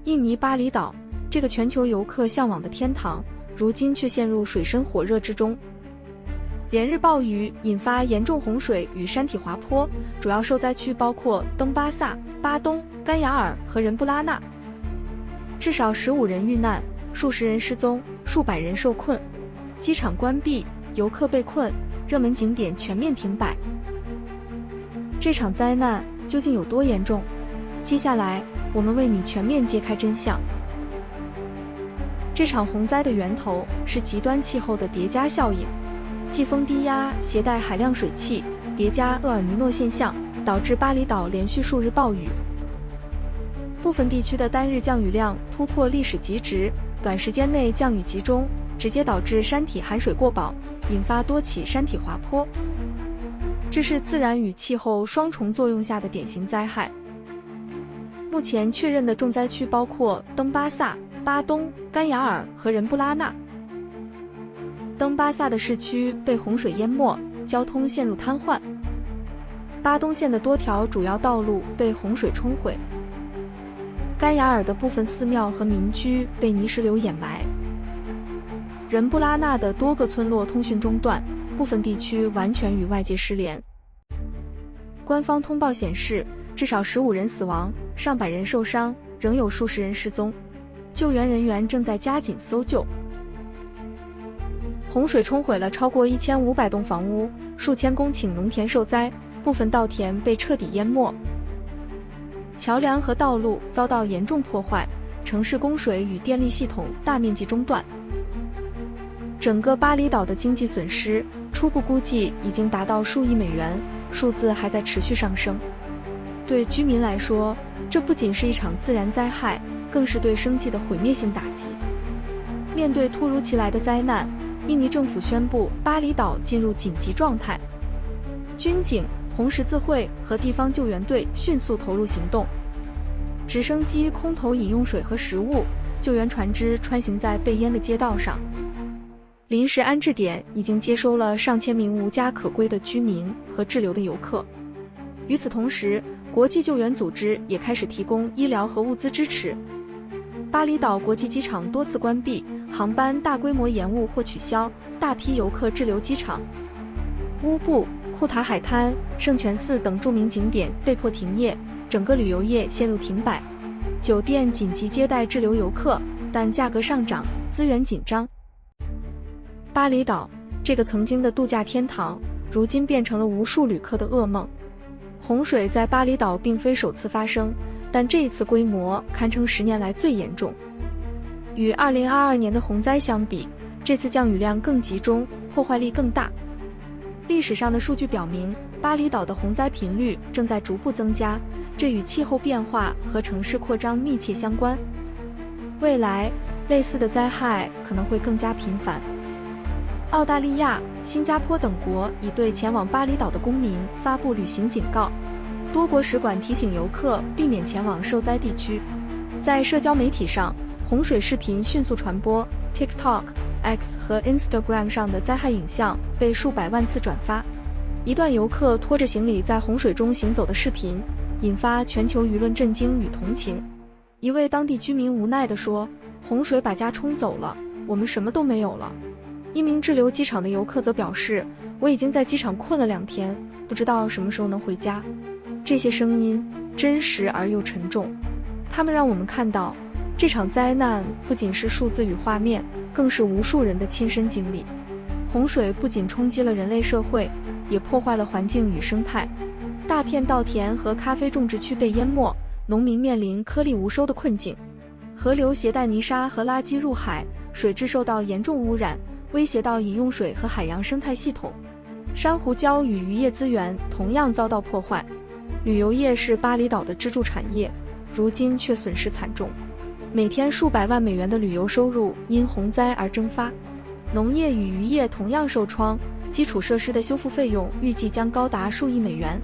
印尼巴厘岛，这个全球游客向往的天堂，如今却陷入水深火热之中。连日暴雨引发严重洪水与山体滑坡，主要受灾区包括登巴萨、巴东、甘雅尔和仁布拉纳，至少15人遇难，数十人失踪，数百人受困，机场关闭，游客被困，热门景点全面停摆。这场灾难究竟有多严重？接下来我们为你全面揭开真相。这场洪灾的源头是极端气候的叠加效应，季风低压携带海量水汽，叠加厄尔尼诺现象，导致巴厘岛连续数日暴雨。部分地区的单日降雨量突破历史极值，短时间内降雨集中，直接导致山体含水过饱，引发多起山体滑坡。这是自然与气候双重作用下的典型灾害。目前确认的重灾区包括登巴萨、巴东、甘雅尔和仁布拉纳。登巴萨的市区被洪水淹没，交通陷入瘫痪。巴东县的多条主要道路被洪水冲毁。甘雅尔的部分寺庙和民居被泥石流掩埋。仁布拉纳的多个村落通讯中断，部分地区完全与外界失联。官方通报显示，至少15人死亡，上百人受伤，仍有数十人失踪。救援人员正在加紧搜救。洪水冲毁了超过1500栋房屋，数千公顷农田受灾，部分稻田被彻底淹没。桥梁和道路遭到严重破坏，城市供水与电力系统大面积中断。整个巴厘岛的经济损失初步估计已经达到数亿美元，数字还在持续上升。对居民来说，这不仅是一场自然灾害，更是对生计的毁灭性打击。面对突如其来的灾难，印尼政府宣布巴厘岛进入紧急状态。军警、红十字会和地方救援队迅速投入行动，直升机空投饮用水和食物，救援船只穿行在被淹的街道上。临时安置点已经接收了上千名无家可归的居民和滞留的游客。与此同时，国际救援组织也开始提供医疗和物资支持。巴厘岛国际机场多次关闭，航班大规模延误或取消，大批游客滞留机场。乌布、库塔海滩、圣泉寺等著名景点被迫停业，整个旅游业陷入停摆。酒店紧急接待滞留游客，但价格上涨，资源紧张。巴厘岛这个曾经的度假天堂，如今变成了无数旅客的噩梦。洪水在巴厘岛并非首次发生，但这一次规模堪称10年来最严重。与2022年的洪灾相比，这次降雨量更集中，破坏力更大。历史上的数据表明，巴厘岛的洪灾频率正在逐步增加，这与气候变化和城市扩张密切相关。未来，类似的灾害可能会更加频繁。澳大利亚、新加坡等国已对前往巴厘岛的公民发布旅行警告，多国使馆提醒游客避免前往受灾地区。在社交媒体上，洪水视频迅速传播 ，TikTok、X 和 Instagram 上的灾害影像被数百万次转发。一段游客拖着行李在洪水中行走的视频，引发全球舆论震惊与同情。一位当地居民无奈地说：“洪水把家冲走了，我们什么都没有了。”一名滞留机场的游客则表示：“我已经在机场困了2天，不知道什么时候能回家。”这些声音真实而又沉重，它们让我们看到，这场灾难不仅是数字与画面，更是无数人的亲身经历。洪水不仅冲击了人类社会，也破坏了环境与生态。大片稻田和咖啡种植区被淹没，农民面临颗粒无收的困境。河流携带泥沙和垃圾入海，水质受到严重污染，威胁到饮用水和海洋生态系统。珊瑚礁与渔业资源同样遭到破坏。旅游业是巴厘岛的支柱产业，如今却损失惨重，每天数百万美元的旅游收入因洪灾而蒸发。农业与渔业同样受创，基础设施的修复费用预计将高达数亿美元。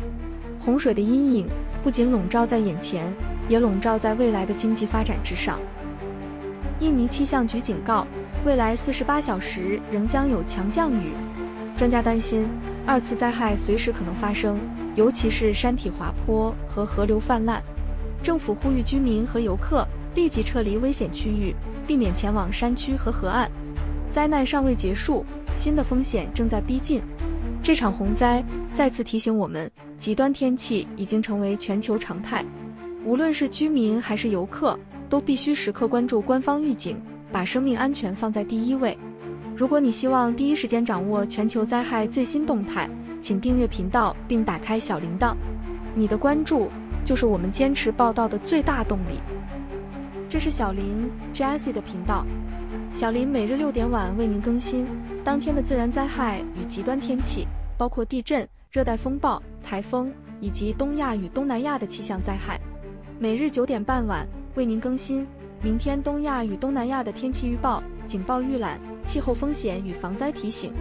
洪水的阴影不仅笼罩在眼前，也笼罩在未来的经济发展之上。印尼气象局警告，未来48小时仍将有强降雨。专家担心2次灾害随时可能发生，尤其是山体滑坡和河流泛滥。政府呼吁居民和游客立即撤离危险区域，避免前往山区和河岸。灾难尚未结束，新的风险正在逼近。这场洪灾再次提醒我们，极端天气已经成为全球常态。无论是居民还是游客，都必须时刻关注官方预警，把生命安全放在第一位。如果你希望第一时间掌握全球灾害最新动态，请订阅频道并打开小铃铛。你的关注就是我们坚持报道的最大动力。这是小林 Jessie 的频道，小林每日6点晚为您更新当天的自然灾害与极端天气，包括地震、热带风暴、台风以及东亚与东南亚的气象灾害。每日9点半晚为您更新明天东亚与东南亚的天气预报、警报预览、气候风险与防灾提醒。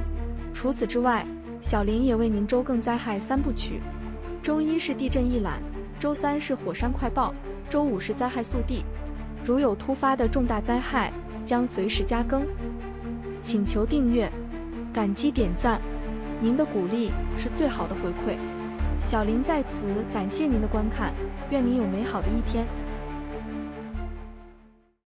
除此之外，小林也为您周更灾害3部曲。周一是地震一览，周3是火山快报，周5是灾害速递。如有突发的重大灾害，将随时加更。请求订阅，感激点赞，您的鼓励是最好的回馈。小林在此感谢您的观看，愿您有美好的一天。